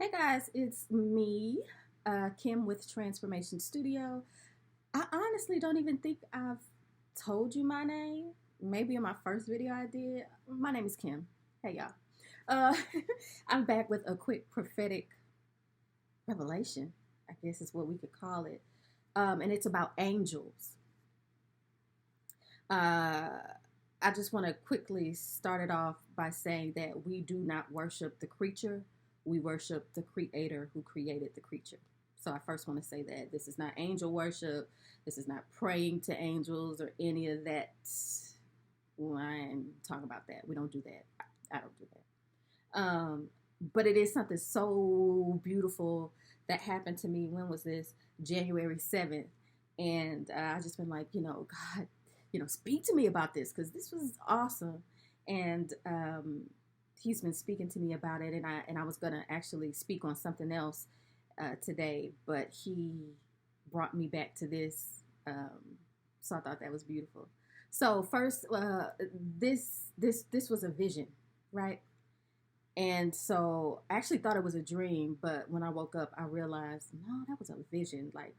Hey guys, it's me, Kim with Transformation Studio. I honestly don't even think I've told you my name. Maybe in my first video I did. My name is Kim. Hey y'all. Uh, I'm back with a quick prophetic revelation, I guess is what we could call it. And it's about angels. Uh, I just want to quickly start it off by saying that we do not worship the creature, we worship the creator who created the creature. So I first want to say that this is not angel worship. This is not praying to angels or any of that. Well, I ain't talking about that. We don't do that. I don't do that. But it is something so beautiful that happened to me. When was this? January 7th. And I just been like, God, speak to me about this because this was awesome. And he's been speaking to me about it, and I was gonna actually speak on something else today, but he brought me back to this. So I thought that was beautiful. So first, this was a vision, right? And so I actually thought it was a dream, but when I woke up, I realized no, that was a vision. Like,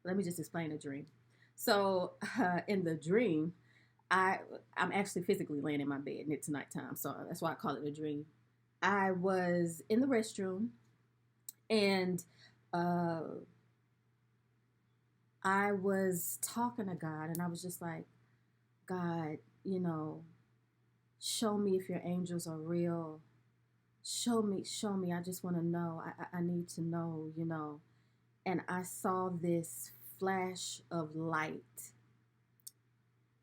let me just explain a dream. So in the dream, I'm actually physically laying in my bed and it's nighttime, so that's why I call it a dream. I was in the restroom and uh, I was talking to God and I was just like, God, show me if your angels are real. Show me, show me. I just want to know. I need to know. And I saw this flash of light,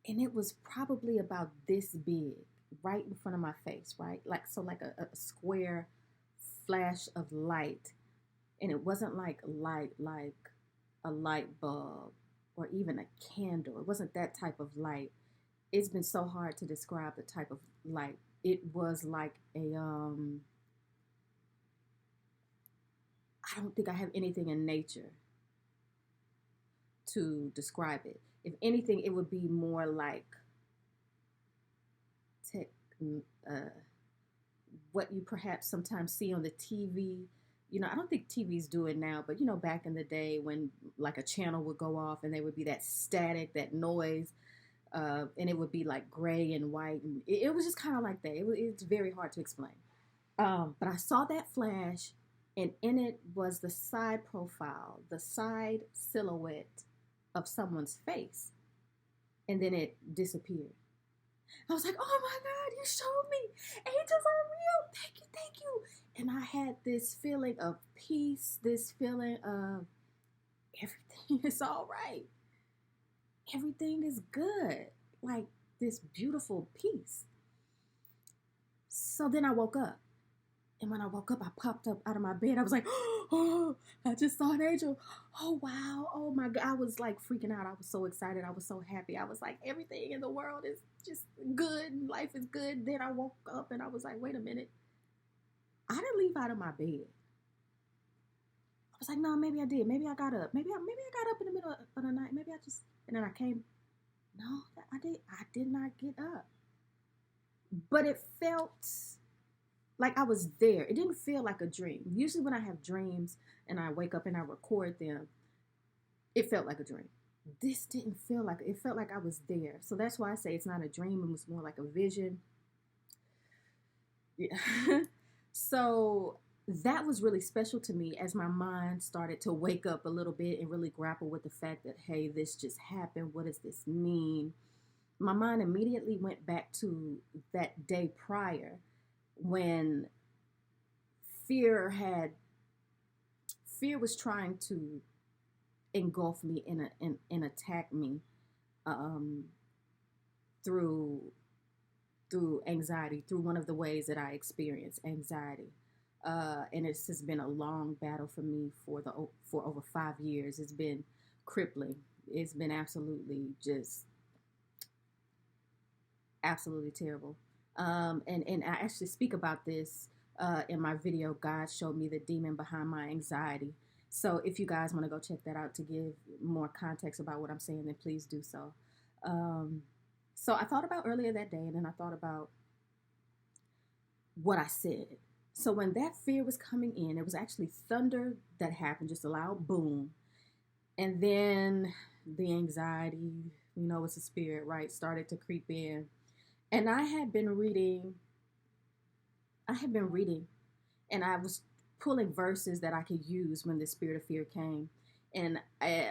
and it was probably about this big, right in front of my face, right? Like, so like a square flash of light. And it wasn't like light, like a light bulb or even a candle. It wasn't that type of light. It's been so hard to describe the type of light. It was like I don't think I have anything in nature to describe it. If anything, it would be more like tech, uh, what you perhaps sometimes see on the TV. I don't think TVs do it now, but back in the day when like a channel would go off and there would be that static, that noise, and it would be like gray and white, and it was just kind of like that. It's very hard to explain. But I saw that flash, and in it was the side profile, the side silhouette of someone's face, and then it disappeared. I was like, oh my God, you showed me. Angels are real. Thank you, thank you. And I had this feeling of peace, this feeling of everything is all right. Everything is good. Like this beautiful peace. So then I woke up. And when I woke up, I popped up out of my bed. I was like, oh, I just saw an angel. Oh, wow. Oh, my God. I was like freaking out. I was so excited. I was so happy. I was like, everything in the world is just good. Life is good. Then I woke up and I was like, wait a minute. I didn't leave out of my bed. I was like, no, maybe I did. Maybe I got up. Maybe I got up in the middle of the night. Maybe I just, and then I came. No, I did not get up. But it felt like I was there. It didn't feel like a dream. Usually when I have dreams and I wake up and I record them, it felt like a dream. This didn't feel like it. It felt like I was there. So that's why I say it's not a dream. It was more like a vision. Yeah. So that was really special to me as my mind started to wake up a little bit and really grapple with the fact that, hey, this just happened. What does this mean? My mind immediately went back to that day prior when fear was trying to engulf me and attack me um, through anxiety, through one of the ways that I experience anxiety. And it's just been a long battle for me for over 5 years. It's been crippling. It's been absolutely terrible. And I actually speak about this in my video, God Showed Me the Demon Behind My Anxiety. So if you guys want to go check that out to give more context about what I'm saying, then please do so. So I thought about earlier that day, and then I thought about what I said. So when that fear was coming in, it was actually thunder that happened, just a loud boom. And then the anxiety, it's a spirit, right, started to creep in. And I had been reading, and I was pulling verses that I could use when the spirit of fear came. And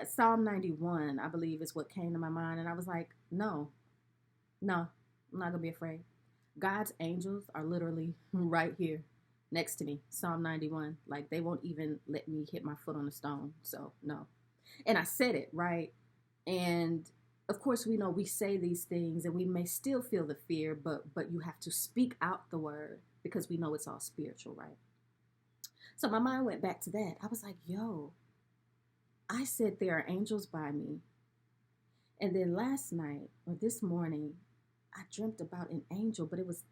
Psalm 91, I believe, is what came to my mind. And I was like, no, no, I'm not going to be afraid. God's angels are literally right here next to me. Psalm 91. Like, they won't even let me hit my foot on a stone. So, no. And I said it, right? And of course, we know we say these things and we may still feel the fear, but you have to speak out the word because we know it's all spiritual, right? So my mind went back to that. I was like, yo, I said there are angels by me. And then last night or this morning, I dreamt about an angel, but it was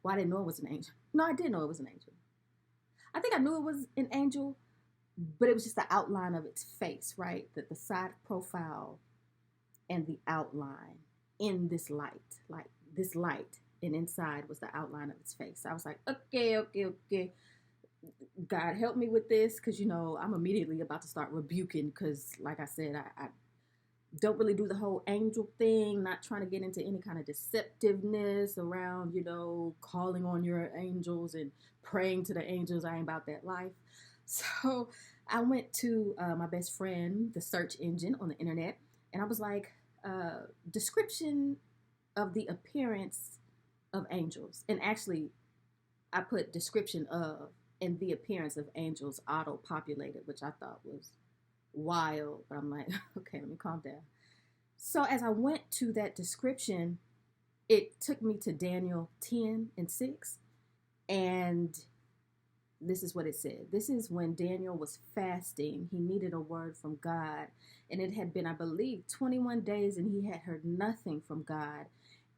well, I didn't know it was an angel. No, I did know it was an angel. I think I knew it was an angel, but it was just the outline of its face, right? The side profile and the outline in this light, like this light, and inside was the outline of its face. So I was like, okay. God, help me with this, because I'm immediately about to start rebuking, because like I said, I don't really do the whole angel thing, not trying to get into any kind of deceptiveness around, calling on your angels and praying to the angels. I ain't about that life. So I went to my best friend, the search engine on the internet, and I was like, description of the appearance of angels. And actually, I put description of and the appearance of angels auto-populated, which I thought was wild. But I'm like, okay, let me calm down. So as I went to that description, it took me to Daniel 10:6. And this is what it said. This is when Daniel was fasting. He needed a word from God. And it had been, I believe, 21 days, and he had heard nothing from God.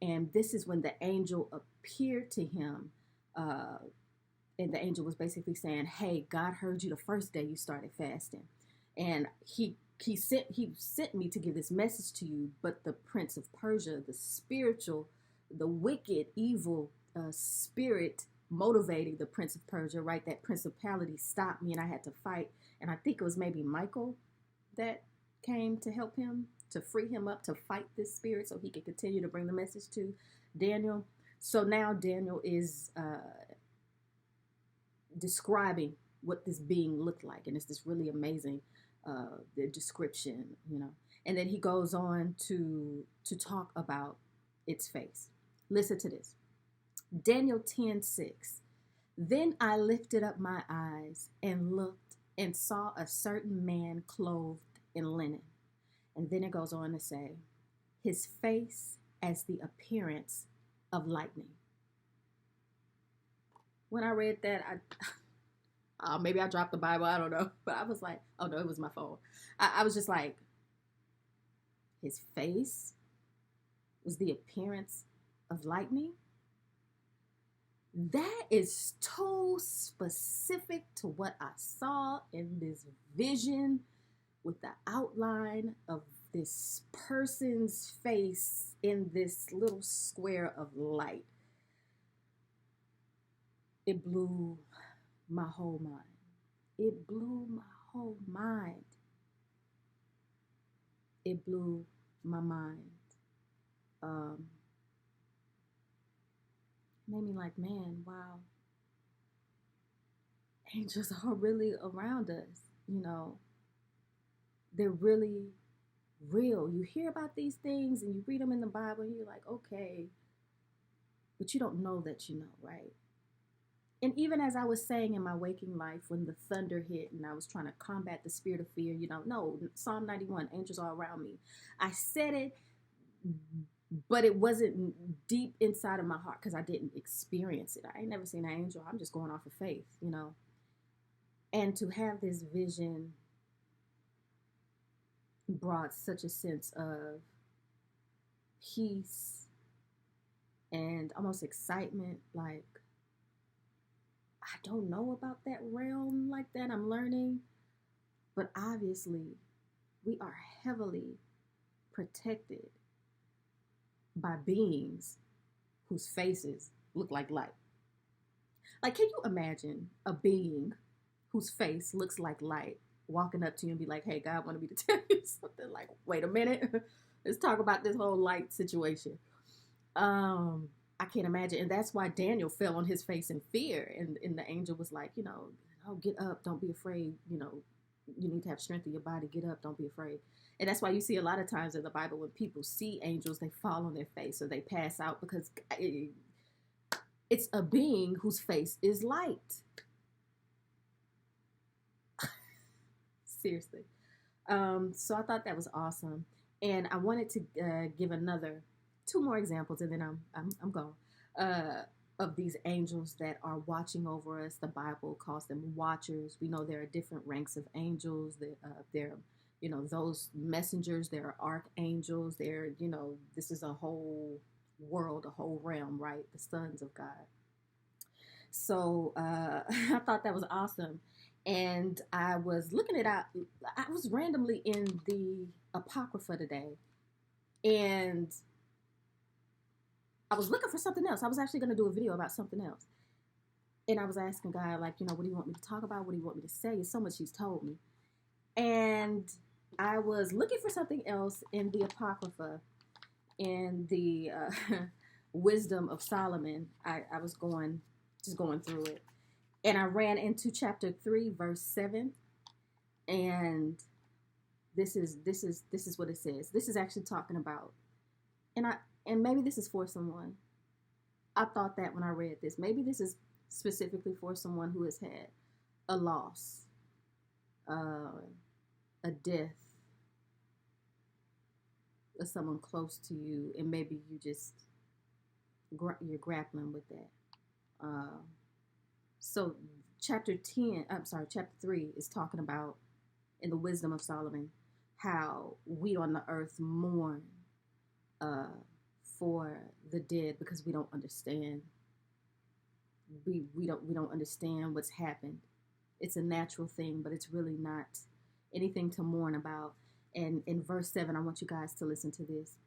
And this is when the angel appeared to him. And the angel was basically saying, hey, God heard you the first day you started fasting. And he sent me to give this message to you, but the prince of Persia, the wicked, evil spirit motivating the prince of Persia, right? That principality stopped me and I had to fight. And I think it was maybe Michael that came to help him, to free him up, to fight this spirit so he could continue to bring the message to Daniel. So now Daniel is describing what this being looked like, and it's this really amazing the description, and then he goes on to talk about its face. Listen to this. Daniel 10:6. Then I lifted up my eyes and looked and saw a certain man clothed in linen. And then it goes on to say, his face as the appearance of lightning. When I read that, maybe I dropped the Bible, I don't know. But I was like, oh no, it was my phone. I was just like, his face was the appearance of lightning? That is too specific to what I saw in this vision, with the outline of this person's face in this little square of light. It blew my whole mind. It blew my whole mind. It blew my mind. Made me like, man, wow. Angels are really around us, They're really real. You hear about these things and you read them in the Bible and you're like, okay, but you don't know that you know, right? And even as I was saying in my waking life, when the thunder hit and I was trying to combat the spirit of fear, no, Psalm 91, angels are around me. I said it, but it wasn't deep inside of my heart because I didn't experience it. I ain't never seen an angel. I'm just going off of faith, And to have this vision brought such a sense of peace and almost excitement. Like, I don't know about that realm like that. I'm learning. But obviously, we are heavily protected by beings whose faces look like light. Like, can you imagine a being whose face looks like light walking up to you and be like, hey, God wanted me to tell you something? Like, wait a minute. Let's talk about this whole light situation. I can't imagine. And that's why Daniel fell on his face in fear. And the angel was like, oh, get up. Don't be afraid. You need to have strength in your body. Get up. Don't be afraid. And that's why you see a lot of times in the Bible when people see angels, they fall on their face or they pass out because it's a being whose face is light. Seriously. So I thought that was awesome. And I wanted to give two more examples, and then I'm gone. Of these angels that are watching over us. The Bible calls them watchers. We know there are different ranks of angels. They're those messengers. There are archangels. This is a whole world, a whole realm, right? The sons of God. So I thought that was awesome. And I was looking it up. I was randomly in the Apocrypha today. And I was looking for something else. I was actually going to do a video about something else. And I was asking God, like, what do you want me to talk about? What do you want me to say? It's so much he's told me. And I was looking for something else in the Apocrypha, in the Wisdom of Solomon. I was just going through it. And I ran into chapter 3, verse 7. And this is what it says. This is actually talking about, and maybe this is for someone. I thought that when I read this. Maybe this is specifically for someone who has had a loss, a death of someone close to you, and maybe you're grappling with that. So chapter 3 is talking about, in the Wisdom of Solomon, how we on the earth mourn for the dead because we don't understand. We don't understand what's happened. It's a natural thing, but it's really not anything to mourn about. And in verse 7, I want you guys to listen to this.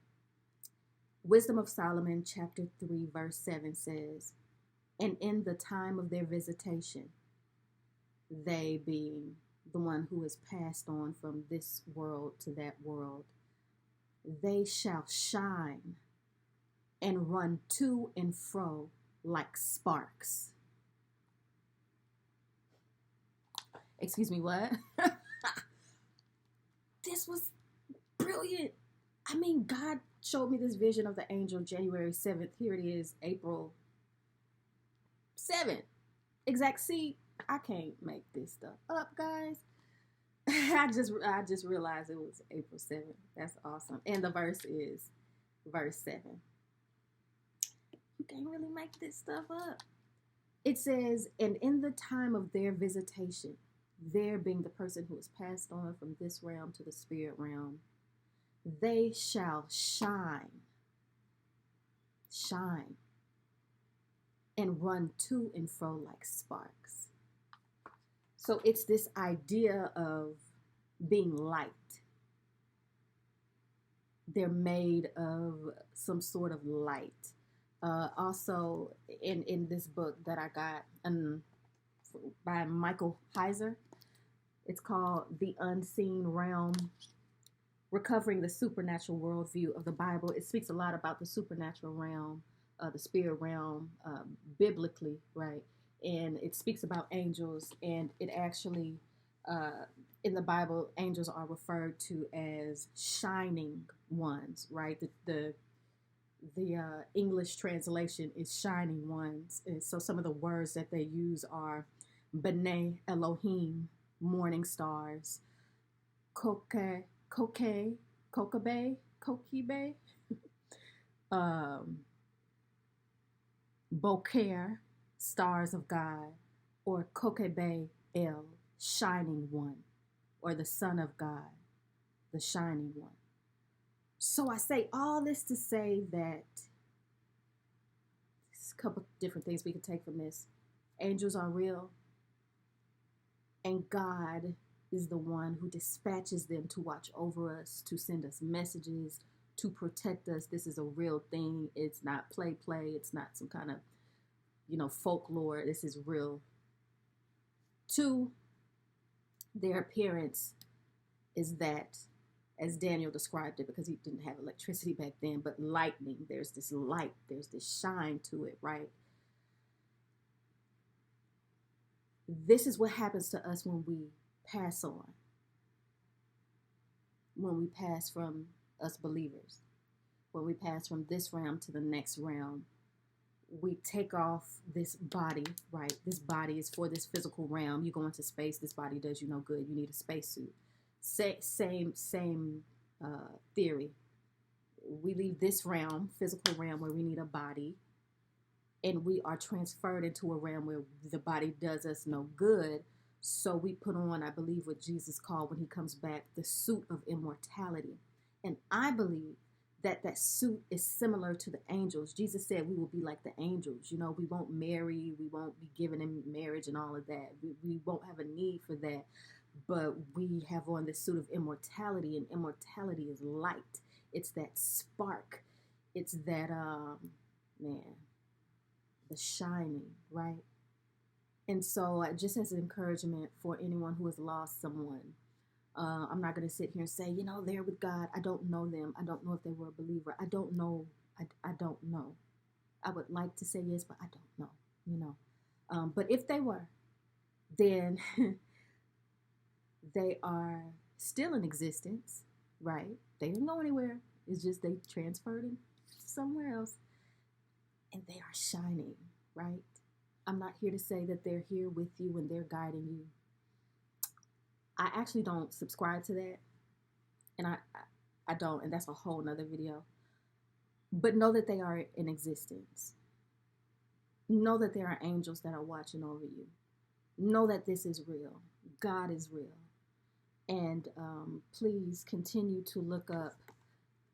Wisdom of Solomon, chapter 3, verse 7 says, and in the time of their visitation, they being the one who has passed on from this world to that world, they shall shine and run to and fro like sparks. Excuse me, what? This was brilliant. I mean, God showed me this vision of the angel January 7th. Here it is, April 7th. Exact. See, I can't make this stuff up, guys. I just realized it was April 7th. That's awesome. And the verse is verse 7. You can't really make this stuff up. It says, and in the time of their visitation, there being the person who has passed on from this realm to the spirit realm, they shall shine, and run to and fro like sparks. So it's this idea of being light. They're made of some sort of light. Also, in this book that I got by Michael Heiser, it's called The Unseen Realm, Recovering the Supernatural Worldview of the Bible. It speaks a lot about the supernatural realm, the spirit realm, biblically, right? And it speaks about angels, and it actually, in the Bible, angels are referred to as shining ones, right? The English translation is shining ones. And so some of the words that they use are B'nai Elohim, morning stars, Kokabe, Boker, stars of God, or Kokebe El, shining one, or the Son of God, the shining one. So I say all this to say that there's a couple different things we could take from this. Angels are real, and God is the one who dispatches them to watch over us, to send us messages, to protect us. This is a real thing. It's not play. It's not some kind of folklore. This is real. Two, their appearance is that, as Daniel described it, because he didn't have electricity back then, but lightning. There's this light, there's this shine to it, right? This is what happens to us when we pass on, when we pass from us believers, when we pass from this realm to the next realm. We take off this body, right? This body is for this physical realm. You go into space, this body does you no good. You need a spacesuit. Same theory. We leave this realm, physical realm, where we need a body, and we are transferred into a realm where the body does us no good. So we put on, I believe, what Jesus called when he comes back, the suit of immortality. And I believe that suit is similar to the angels. Jesus said we will be like the angels. We won't marry, we won't be given in marriage and all of that. We won't have a need for that. But we have on the suit of immortality, and immortality is light. It's that spark. It's that, the shining, right? And so just as an encouragement for anyone who has lost someone, I'm not going to sit here and say, they're with God. I don't know them. I don't know if they were a believer. I don't know. I don't know. I would like to say yes, but I don't know, but if they were, then they are still in existence, right? They didn't go anywhere. It's just they transferred them somewhere else, and they are shining, right? I'm not here to say that they're here with you and they're guiding you. I actually don't subscribe to that, and I don't, and that's a whole nother video. But know that they are in existence. Know that there are angels that are watching over you. Know that this is real. God is real. And please continue to look up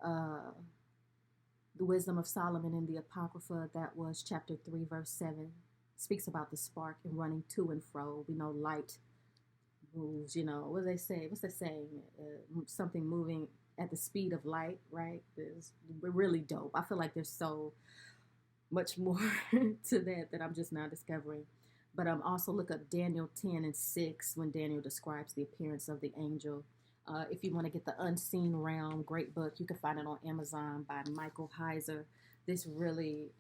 the Wisdom of Solomon in the Apocrypha. That was chapter 3, verse 7. Speaks about the spark and running to and fro. We know light moves, what do they say? What's that saying? Something moving at the speed of light, right? It's really dope. I feel like there's so much more to that I'm just now discovering. But also look up Daniel 10:6 when Daniel describes the appearance of the angel. If you want to get the Unseen Realm, great book. You can find it on Amazon by Michael Heiser. This really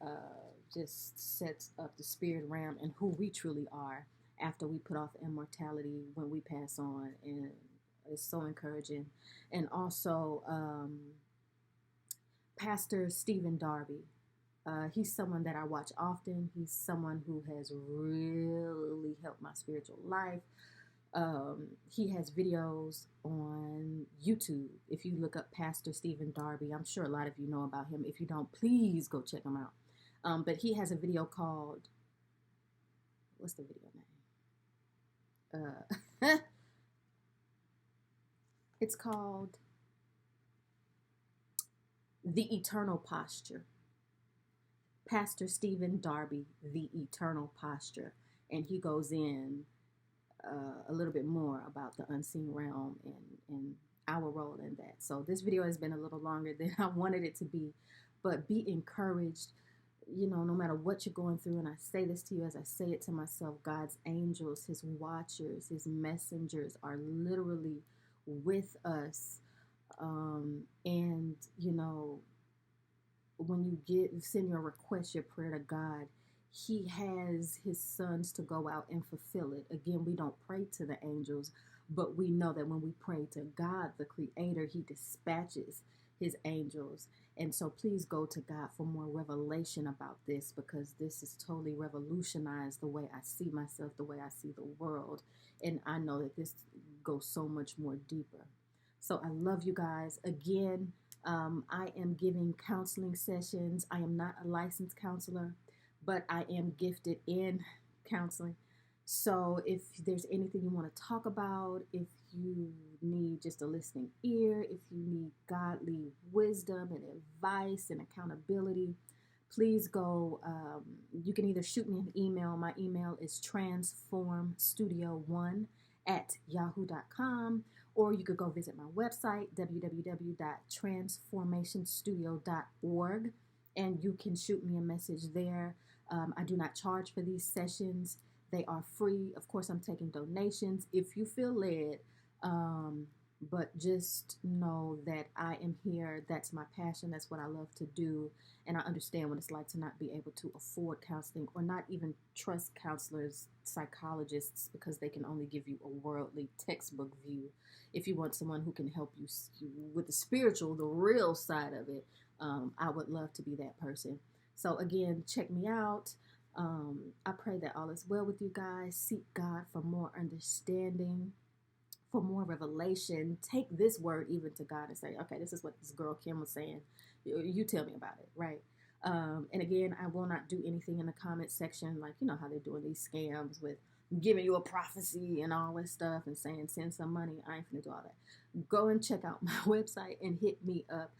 just sets up the spirit realm and who we truly are after we put off immortality when we pass on. And it's so encouraging. And also Pastor Stephen Darby. He's someone that I watch often. He's someone who has really helped my spiritual life. He has videos on YouTube. If you look up Pastor Stephen Darby, I'm sure a lot of you know about him. If you don't, please go check him out. But he has a video called, what's the video name? It's called The Eternal Posture. Pastor Stephen Darby, The Eternal Posture. And he goes in a little bit more about the unseen realm and our role in that. So this video has been a little longer than I wanted it to be, but be encouraged, no matter what you're going through. And I say this to you as I say it to myself, God's angels, his watchers, his messengers are literally with us. And when you send your request, your prayer to God, he has his sons to go out and fulfill it. Again, we don't pray to the angels, but we know that when we pray to God, the creator, he dispatches his angels. And so please go to God for more revelation about this, because this has totally revolutionized the way I see myself, the way I see the world. And I know that this goes so much more deeper. So I love you guys. Again, I am giving counseling sessions. I am not a licensed counselor, but I am gifted in counseling. So if there's anything you want to talk about, if you need just a listening ear, if you need godly wisdom and advice and accountability, please go. You can either shoot me an email. My email is transformstudio1@yahoo.com, or you could go visit my website, www.transformationstudio.org, and you can shoot me a message there. I do not charge for these sessions. They are free. Of course, I'm taking donations if you feel led. But just know that I am here. That's my passion. That's what I love to do. And I understand what it's like to not be able to afford counseling or not even trust counselors, psychologists, because they can only give you a worldly textbook view. If you want someone who can help you with the spiritual, the real side of it, I would love to be that person. So, again, check me out. I pray that all is well with you guys. Seek God for more understanding, for more revelation. Take this word even to God and say, okay, this is what this girl Kim was saying. You tell me about it, right? And again, I will not do anything in the comment section, like, you know how they're doing these scams with giving you a prophecy and all this stuff and saying send some money. I ain't gonna do all that. Go and check out my website and hit me up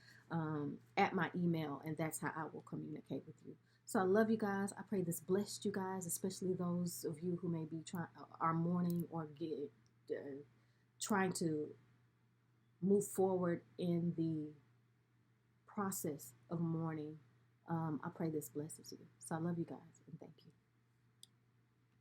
at my email, and that's how I will communicate with you. So I love you guys. I pray this blessed you guys, especially those of you who may be are mourning or trying to move forward in the process of mourning. I pray this blesses you. So I love you guys and thank you.